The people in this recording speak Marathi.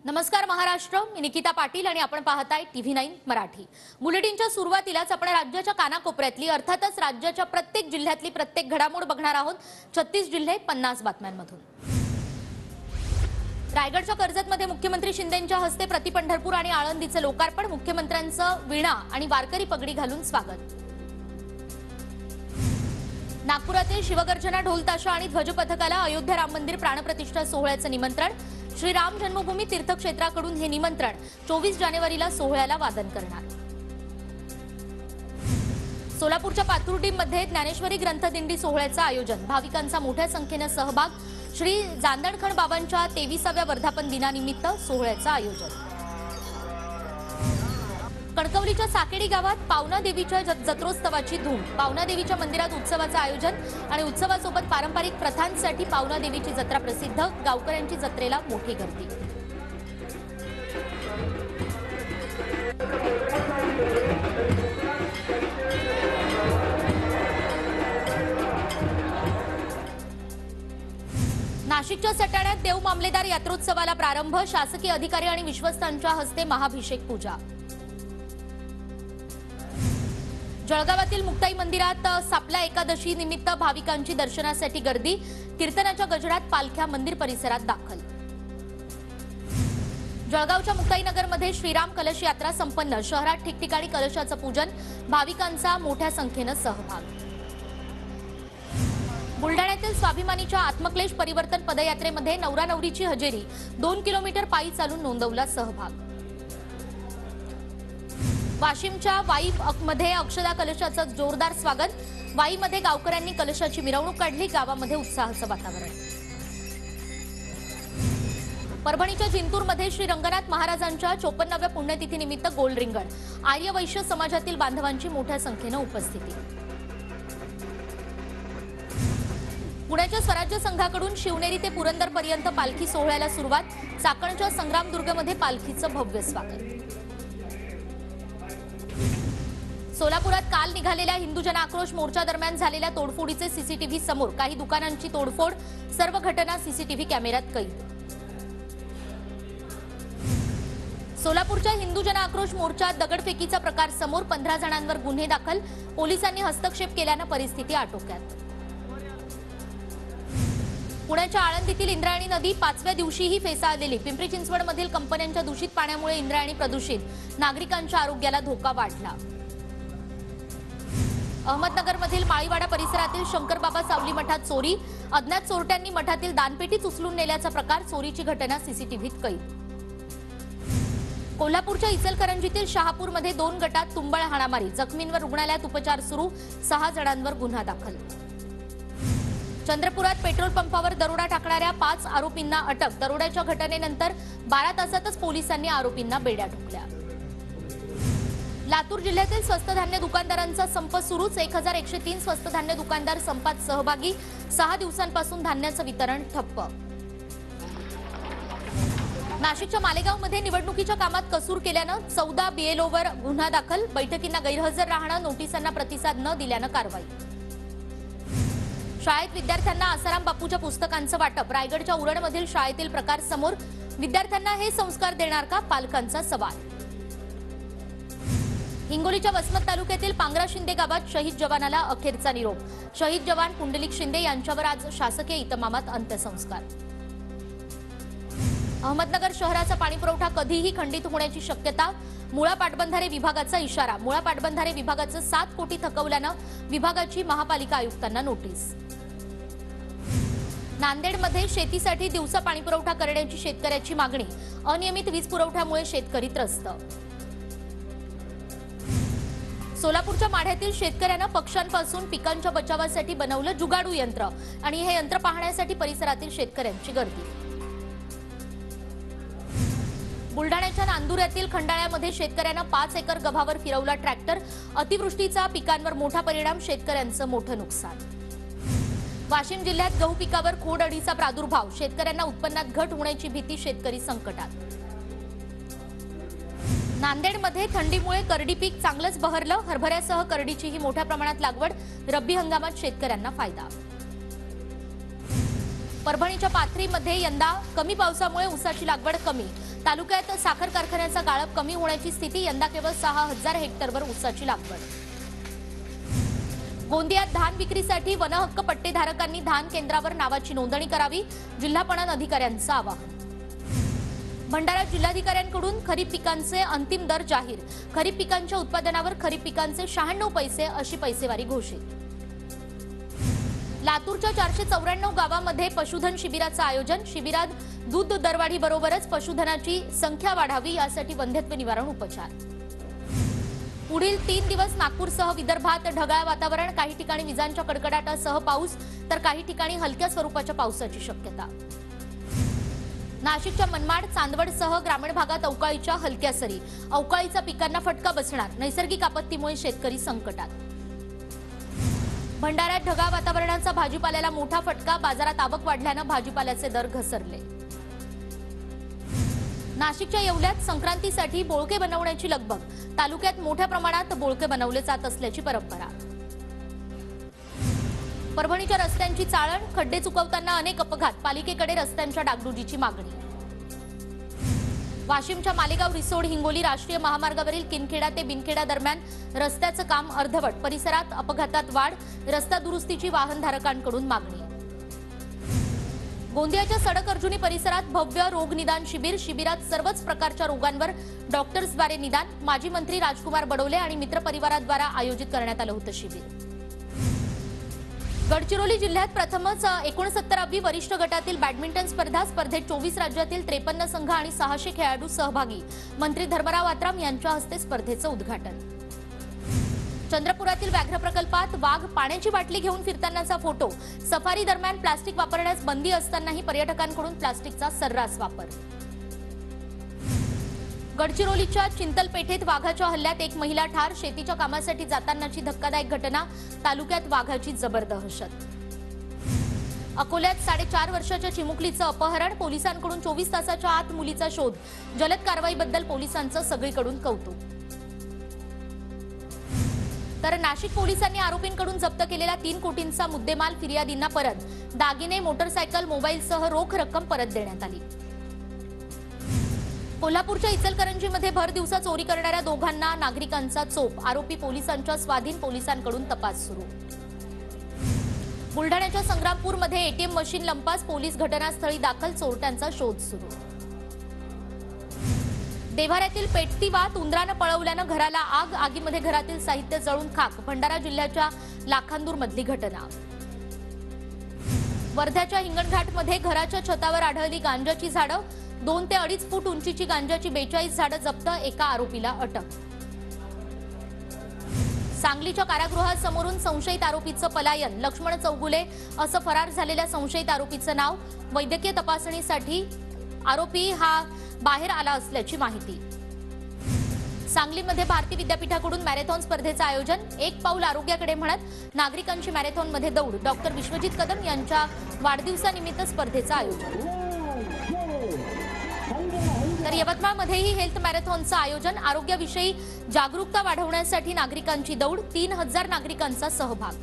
नमस्कार महाराष्ट्र, मी निकिता पाटील आणि आपण पाहताय TV9 मराठी। बुलेटिनच्या सुरुवातीलाच आपण राज्याच्या कानाकोपऱ्यातली अर्थातच राज्याच्या प्रत्येक जिल्ह्यातली प्रत्येक घडामोड बघणार आहोत। 36 जिल्हे 50 बातम्यांमधून। रायगडच्या कर्जतमध्ये मुख्यमंत्री शिंदेंच्या हस्ते प्रतिपंढरपूर आणि आळंदीचे लोकार्पण, मुख्यमंत्र्यांचं वीणा आणि वारकरी पगडी घालून स्वागत। नागपुरातील शिवगर्जना ढोलताशा आणि ध्वजपथकाला अयोध्या राम मंदिर प्राणप्रतिष्ठा सोहळ्याचं निमंत्रण। श्री राम जन्मभूमी तीर्थक्षेत्राकडून हे निमंत्रण 24 जानेवारीला सोहळ्याला वादन करणार। सोलापूरच्या पाथर्डीमध्ये ज्ञानेश्वरी ग्रंथदिंडी सोहळ्याचं आयोजन, भाविकांचा मोठ्या संख्येने सहभाग। श्री जांदळखंड बाबांच्या 23व्या वर्धापन दिनानिमित्त सोहळ्याचं आयोजन। कणकवलीच्या साकेडी गावात पावना देवीच्या जत्रोत्सवाची धूम, पावना देवीच्या मंदिरात उत्सवाचं आयोजन आणि उत्सवासोबत पारंपरिक प्रथांसाठी पावना देवीची जत्रा प्रसिद्ध, गावकऱ्यांची जत्रेला मोठी गर्दी। नाशिकच्या सटाण्यात देव मामलेदार यात्रोत्सवाला प्रारंभ, शासकीय अधिकारी आणि विश्वस्तांच्या हस्ते महाभिषेक पूजा। जळगावातील मुक्ताई मंदिरात सापला एकादशी निमित्त भाविकांची दर्शनासाठी गर्दी, कीर्तनाच्या गजरात पालख्या मंदिर परिसरात दाखल। जळगावच्या मुक्ताईनगरमध्ये श्रीराम कलश यात्रा संपन्न, शहरात ठिकठिकाणी कलशाचं पूजन, भाविकांचा मोठ्या संख्येने सहभाग। बुलढाण्यातील स्वाभिमानीच्या आत्मक्लेश परिवर्तन पदयात्रेमध्ये नवरा नवरीची हजेरी, 2 किलोमीटर पायी चालून नोंदवला सहभाग। वाशिमच्या वाईमध्ये अक्षदा कलशाचं जोरदार स्वागत, वाईमध्ये गावकऱ्यांनी कलशाची मिरवणूक काढली, गावामध्ये उत्साहाचं वातावरण। परभणीच्या जिंतूरमध्ये श्री रंगनाथ महाराजांच्या 54व्या पुण्यतिथीनिमित्त गोल रिंगण, आर्य वैश्य समाजातील बांधवांची मोठ्या संख्येने उपस्थिती। पुण्याच्या स्वराज्य संघाकडून शिवनेरी ते पुरंदरपर्यंत पालखी सोहळ्याला सुरुवात, चाकणच्या संग्रामदुर्गमध्ये पालखीचं भव्य स्वागत। सोलापुरात काल निघालेल्या हिंदू जन आक्रोश मोर्चा दरम्यान झालेल्या तोडफोडीचे सीसीटीव्ही समोर, काही दुकानांची तोडफोड, सर्व घटना सीसीटीव्ही कॅमेऱ्यात कैद। सोलापूरच्या हिंदू जन आक्रोश मोर्चात दगडफेकीचा प्रकार समोर, 15 जणांवर गुन्हे दाखल, पोलिसांनी हस्तक्षेप केल्यानं परिस्थिती आटोक्यात। पुण्याच्या आळंदीतील इंद्रायणी नदी 5व्या दिवशीही फेसाळलेली, पिंपरी चिंचवडमधील कंपन्यांच्या दूषित पाण्यामुळे इंद्रायणी प्रदूषित, नागरिकांच्या आरोग्याला धोका वाढला। अहमदनगरमधील माळीवाडा परिसरातील शंकरबाबा सावली मठात चोरी, अज्ञात चोरट्यांनी मठातील दानपेटीच उचलून नेल्याचा प्रकार, चोरीची घटना सीसीटीव्हीत कैद। कोल्हापूरच्या इचलकरंजीतील शहापूरमध्ये 2 गटात तुंबळ हाणामारी, जखमींवर रुग्णालयात उपचार सुरू, 6 जणांवर गुन्हा दाखल। चंद्रपुरात पेट्रोल पंपावर दरोडा टाकणाऱ्या 5 आरोपींना अटक, दरोड्याच्या घटनेनंतर 12 तासातच पोलिसांनी आरोपींना बेड्या ठोकल्या। लातूर जिल्ह्यातील स्वस्त धान्य दुकानदारांचा संप सुरूच, 1103 स्वस्त धान्य दुकानदार संपात सहभागी, 6 दिवसांपासून धान्याचं वितरण ठप्प। नाशिकच्या मालेगावमध्ये निवडणुकीच्या कामात कसूर केल्यानं 14 BLOवर गुन्हा दाखल, बैठकींना गैरहजर राहणं, नोटिसांना प्रतिसाद न दिल्यानं कारवाई। शाळेत विद्यार्थ्यांना आसाराम बापूच्या पुस्तकांचं वाटप, रायगडच्या उरणमधील शाळेतील प्रकार समोर, विद्यार्थ्यांना हे संस्कार देणार का, पालकांचा सवाल। हिंगोलीच्या वसमत तालुक्यातील पांगरा शिंदे गावात शहीद जवानाला अखेरचा निरोप, शहीद जवान पुंडलिक शिंदे यांच्यावर आज शासकीय इतमामात अंत्यसंस्कार। अहमदनगर शहराचा पाणीपुरवठा कधीही खंडित होण्याची शक्यता, मुळा पाटबंधारे विभागाचा इशारा, मुळा पाटबंधारे विभागाचं 7 कोटी थकवल्यानं विभागाची महापालिका आयुक्तांना नोटीस। नांदेडमध्ये शेतीसाठी दिवसा पाणीपुरवठा करण्याची शेतकऱ्याची मागणी, अनियमित वीज पुरवठ्यामुळे शेतकरी त्रस्त। सोलापूरच्या माढ्यातील शेतकऱ्यांना पक्ष्यांपासून पिकांच्या बचावासाठी बनवलं जुगाडू यंत्र आणि हे यंत्र पाहण्यासाठी परिसरातील शेतकऱ्यांची गर्दी। बुलढाण्याच्या नांदुऱ्यातील खंडाळ्यामध्ये शेतकऱ्यांना 5 एकर गव्हावर फिरवला ट्रॅक्टर, अतिवृष्टीचा पिकांवर मोठा परिणाम, शेतकऱ्यांचं मोठं नुकसान। वाशिम जिल्ह्यात गहू पिकावर खोड अळीचा प्रादुर्भाव, शेतकऱ्यांना उत्पन्नात घट होण्याची भीती, शेतकरी संकटात। नांदेडमध्ये थंडीमुळे करडी पीक चांगलंच बहरलं, हरभऱ्यासह करडीचीही मोठ्या प्रमाणात लागवड, रब्बी हंगामात शेतकऱ्यांना फायदा। परभणीच्या पाथरीमध्ये यंदा कमी पावसामुळे ऊसाची लागवड कमी, तालुक्यात साखर कारखान्याचा गाळप कमी होण्याची स्थिती, यंदा केवळ 6,000 हेक्टरवर ऊसाची लागवड. गोंदियात धान विक्रीसाठी वनहक्क पट्टेधारकांनी धान केंद्रावर नावाची नोंदणी करावी, जिल्हा पणन अधिकाऱ्यांचं आवाहन. भंडारा जिल्हाधिकाऱ्यांकडून खरीप पिकांचे अंतिम दर जाहीर, खरीप पिकांच्या उत्पादनावर खरीप पिकांचे 96 पैसे अशी पैसेवारी घोषित. लातूरच्या 494 गावांमध्ये पशुधन शिबिराचं आयोजन, शिबिरात दूध दरवाढी बरोबरच पशुधनाची संख्या वाढावी यासाठी वंध्यत्व निवारण उपचार. पुढील 3 दिवस नागपूरसह विदर्भात ढगाळ वातावरण, काही ठिकाणी विजांच्या कडकडाटासह पाऊस तर काही ठिकाणी हलक्या स्वरूपाच्या पावसाची शक्यता. नाशिकच्या मनमाड, चांदवडसह ग्रामीण भागात अवकाळीच्या हलक्या सरी, अवकाळीचा पिकांना फटका बसणार, नैसर्गिक आपत्तीमुळे शेतकरी संकटात. भंडाऱ्यात ढगाळ वातावरणाचा भाजीपाल्याला मोठा फटका, बाजारात आवक वाढल्यानं भाजीपाल्याचे दर घसरले. नाशिकच्या येवल्यात संक्रांतीसाठी बोळके बनवण्याची लगबग, तालुक्यात मोठ्या प्रमाणात बोळके बनवले जात असल्याची परंपरा. परभणीच्या रस्त्यांची चाळण, खड्डे चुकवताना अनेक अपघात, पालिकेकडे रस्त्यांच्या डागडुजीची मागणी. वाशिमच्या मालेगाव रिसोड हिंगोली राष्ट्रीय महामार्गावरील किनखेडा ते बिनखेडा दरम्यान रस्त्याचं काम अर्धवट, परिसरात अपघातात वाढ, रस्ता दुरुस्तीची वाहनधारकांकडून मागणी. गोंदियाच्या सडक अर्जुनी परिसरात भव्य रोग निदान शिबिर, शिबिरात सर्वच प्रकारच्या रोगांवर डॉक्टर्सद्वारे निदान, माजी मंत्री राजकुमार बडोले आणि मित्रपरिवाराद्वारा आयोजित करण्यात आलं होतं शिबिर. गडचिरोली जिल्ह्यात प्रथमच 69वी वरिष्ठ गटातील बॅडमिंटन स्पर्धा, स्पर्धेत 24 राज्यातील 53 संघ आणि 600 खेळाडू सहभागी, मंत्री धर्मराव आत्राम यांच्या हस्ते स्पर्धेचं उद्घाटन. चंद्रपुरातील व्याघ्र प्रकल्पात वाघ पाण्याची बाटली घेऊन फिरतानाचा फोटो, सफारी दरम्यान प्लास्टिक वापरण्यास बंदी असतानाही पर्यटकांकडून प्लास्टिकचा सर्रास वापर. गडचिरोलीच्या चिंतलपेठेत वाघाच्या हल्ल्यात एक महिला ठार, शेतीच्या कामासाठी जातानाची धक्कादायक घटना, तालुक्यात वाघाची जबर दहशत. अकोल्यात 4.5 वर्षाच्या चिमुकलीचं अपहरण, पोलिसांकडून 24 तासाच्या आत मुलीचा शोध, जलद कारवाईबद्दल पोलिसांचं सगळीकडून कौतुक. तर नाशिक पोलिसांनी आरोपींकडून जप्त केलेला 3 कोटींचा मुद्देमाल फिर्यादींना परत, दागिने, मोटरसायकल, मोबाईलसह रोख रक्कम परत देण्यात आली. कोल्हापूरच्या इचलकरंजीमध्ये भर दिवसा चोरी करणाऱ्या दोघांना नागरिकांचा चोप, आरोपी पोलिसांच्या स्वाधीन, पोलिसांकडून तपास सुरू. बुलढाण्याच्या संग्रामपूरमध्ये एटीएम मशीन लंपास, पोलीस घटनास्थळी दाखल, चोरट्यांचा शोध सुरू. देव्हाऱ्यातील पेटतीवात, उंदरानं पळवल्यानं घराला आग, आगीमध्ये घरातील साहित्य जळून खाक, भंडारा जिल्ह्याच्या लाखांदूरमधली घटना. वर्ध्याच्या हिंगणघाटमध्ये घराच्या छतावर आढळली गांजाची झाडं, 2 ते 2.5 फूट उंचीची गांजाची 42 झाडं जप्त, एका आरोपीला अटक. सांगलीच्या कारागृहासमोरून संशयित आरोपीचं पलायन, लक्ष्मण चौगुले असं फरार झालेल्या संशयित आरोपीचं नाव, वैद्यकीय तपासणीसाठी आरोपी हा बाहेर आला असल्याची माहिती. सांगलीमध्ये भारती विद्यापीठाकडून मॅरेथॉन स्पर्धेचं आयोजन, एक पाऊल आरोग्याकडे म्हणत नागरिकांची मॅरेथॉनमध्ये दौड, डॉक्टर विश्वजित कदम यांच्या वाढदिवसानिमित्त स्पर्धेचं आयोजन. तर यवतमाळमध्येही हेल्थ मॅरेथॉनचं आयोजन, आरोग्याविषयी जागरूकता वाढवण्यासाठी नागरिकांची दौड, 3000 नागरिकांचा सहभाग.